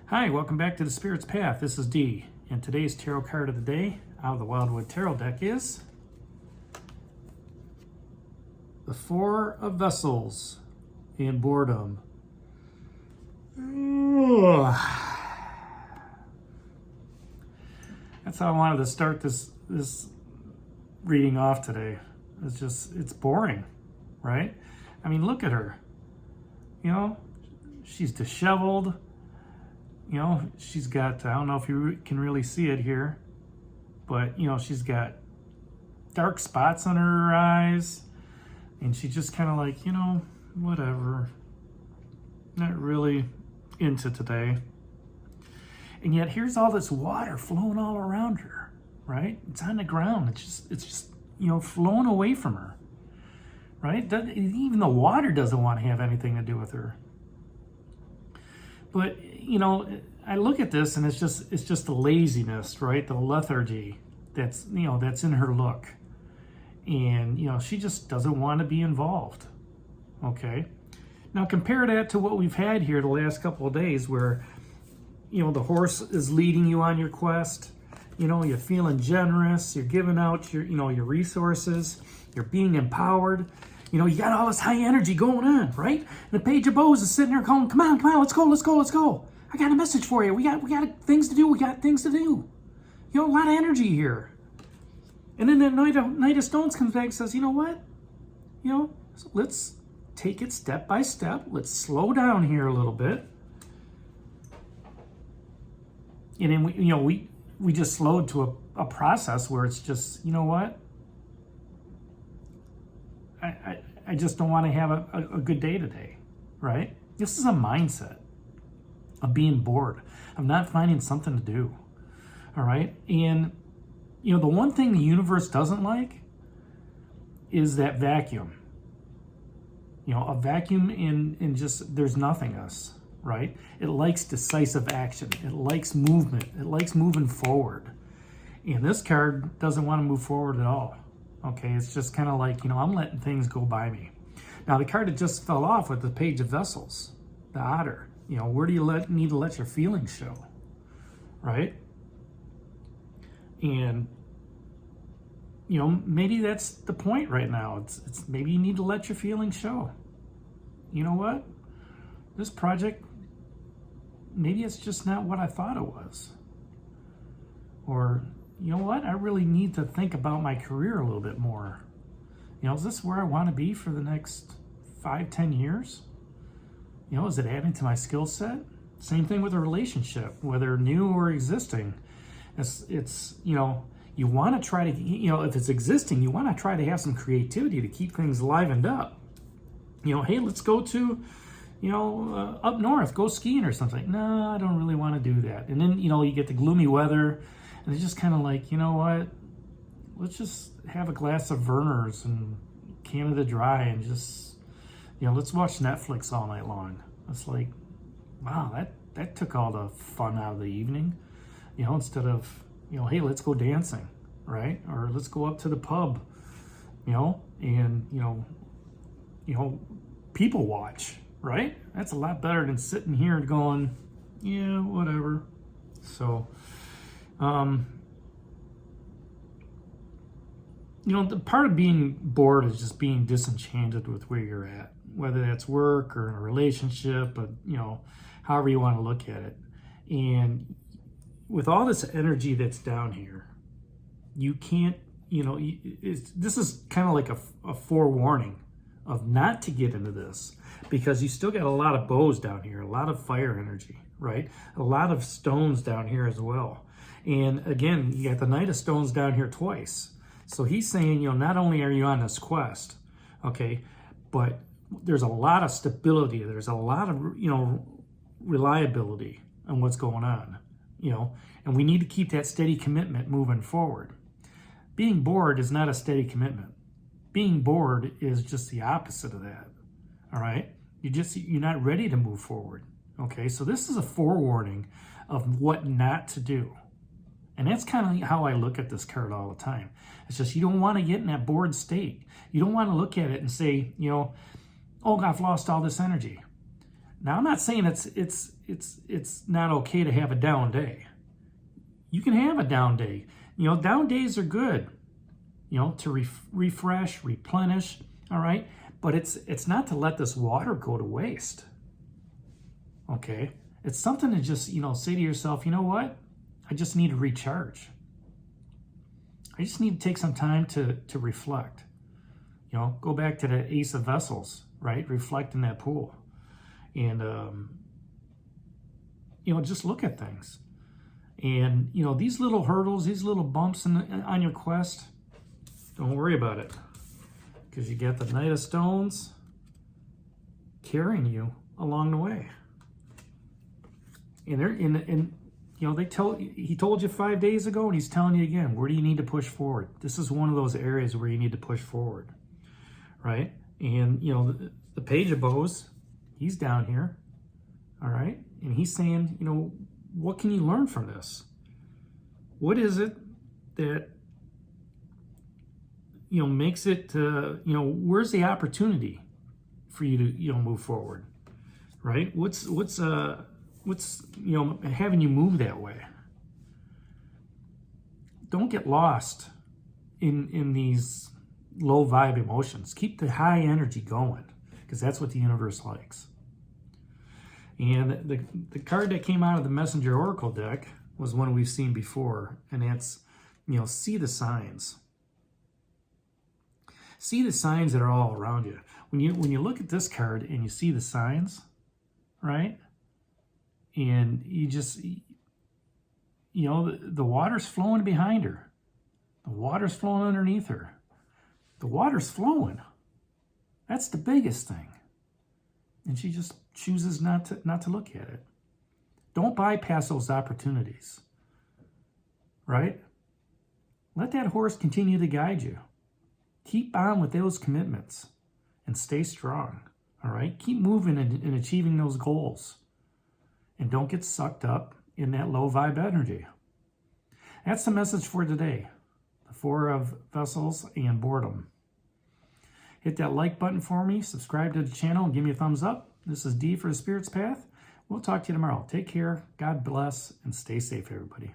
Hi, welcome back to the Spirit's Path. This is Dee, and today's tarot card of the day out of the Wildwood Tarot deck is the Four of Vessels in Boredom. That's how I wanted to start this reading off today. It's boring, right? I mean, look at her. You know, she's disheveled. You know, she's got, I don't know if you can really see it here, but, you know, she's got dark spots under her eyes, and she's just kind of like, you know, whatever. Not really into today. And yet here's all this water flowing all around her, right? It's on the ground. It's just, you know, flowing away from her, right? Even the water doesn't want to have anything to do with her. But, you know, I look at this and it's just the laziness, right? The lethargy that's in her look. And, you know, she just doesn't want to be involved. Okay. Now compare that to what we've had here the last couple of days where, you know, the horse is leading you on your quest. You know, you're feeling generous. You're giving out your resources. You're being empowered. You know, you got all this high energy going on, right? And the Page of Bows is sitting there going, come on, let's go. I got a message for you. We got things to do. You know, a lot of energy here. And then the Knight of Stones comes back and says, you know what? You know, let's take it step by step. Let's slow down here a little bit. And then we just slowed to a process where it's just, you know what? I just don't want to have a good day today, right? This is a mindset of being bored, of not finding something to do, all right? And, you know, the one thing the universe doesn't like is that vacuum. You know, a vacuum in just, there's nothingness, right? It likes decisive action. It likes movement. It likes moving forward. And this card doesn't want to move forward at all. Okay, it's just kind of like, you know, I'm letting things go by me. Now, the card that just fell off with the Page of Vessels, the Otter, you know, where do you need to let your feelings show, right? And, you know, maybe that's the point right now. It's maybe you need to let your feelings show. You know what? This project, maybe it's just not what I thought it was. Or, you know what? I really need to think about my career a little bit more. You know, is this where I want to be for the next 5-10 years? You know, is it adding to my skill set? Same thing with a relationship, whether new or existing. It's you know, you want to try to, you know, if it's existing, you want to try to have some creativity to keep things livened up. You know, hey, let's go to, you know, up north, go skiing or something. No, I don't really want to do that. And then, you know, you get the gloomy weather. And it's just kind of like, you know what, let's just have a glass of Verner's and Canada Dry and just, you know, let's watch Netflix all night long. It's like, wow, that took all the fun out of the evening. You know, instead of, you know, hey, let's go dancing, right? Or let's go up to the pub, you know, and, you know, people watch, right? That's a lot better than sitting here and going, yeah, whatever. So, you know, the part of being bored is just being disenchanted with where you're at, whether that's work or in a relationship, but, you know, however you want to look at it. And with all this energy that's down here, you can't, you know, this is kind of like a forewarning of not to get into this, because you still got a lot of bows down here, a lot of fire energy, right? A lot of stones down here as well. And again, you got the Knight of Stones down here twice. So he's saying, you know, not only are you on this quest, okay, but there's a lot of stability. There's a lot of, you know, reliability on what's going on, you know, and we need to keep that steady commitment moving forward. Being bored is not a steady commitment. Being bored is just the opposite of that, all right? You're not ready to move forward, okay? So this is a forewarning of what not to do. And that's kind of how I look at this card all the time. It's just you don't want to get in that bored state. You don't want to look at it and say, you know, oh, I've lost all this energy. Now, I'm not saying it's not okay to have a down day. You can have a down day. Down days are good, to refresh, replenish, all right? But it's not to let this water go to waste, okay? It's something to just, say to yourself, you know what? I just need to recharge. I just need to take some time to reflect. Go back to the Ace of Vessels, right? Reflect in that pool. And, just look at things. And, these little hurdles, these little bumps on your quest, don't worry about it. Because you got the Knight of Stones carrying you along the way. And he told you 5 days ago, and he's telling you again, where do you need to push forward? This is one of those areas where you need to push forward, right? And, the Page of Bows, he's down here, all right? And he's saying, what can you learn from this? What is it that, makes it, where's the opportunity for you to, move forward, right? What's having you move that way? Don't get lost in these low vibe emotions. Keep the high energy going, because that's what the universe likes. And the card that came out of the Messenger Oracle deck was one we've seen before, and that's, see the signs. See the signs that are all around you. When you look at this card and you see the signs, right? And you just, the water's flowing behind her. The water's flowing underneath her. The water's flowing. That's the biggest thing. And she just chooses not to look at it. Don't bypass those opportunities, right? Let that horse continue to guide you. Keep on with those commitments and stay strong, all right? Keep moving and achieving those goals. And don't get sucked up in that low vibe energy. That's the message for today. The Four of Vessels and Boredom. Hit that like button for me, subscribe to the channel, and give me a thumbs up. This is D for the Spirit's Path. We'll talk to you tomorrow. Take care, God bless, and stay safe, everybody.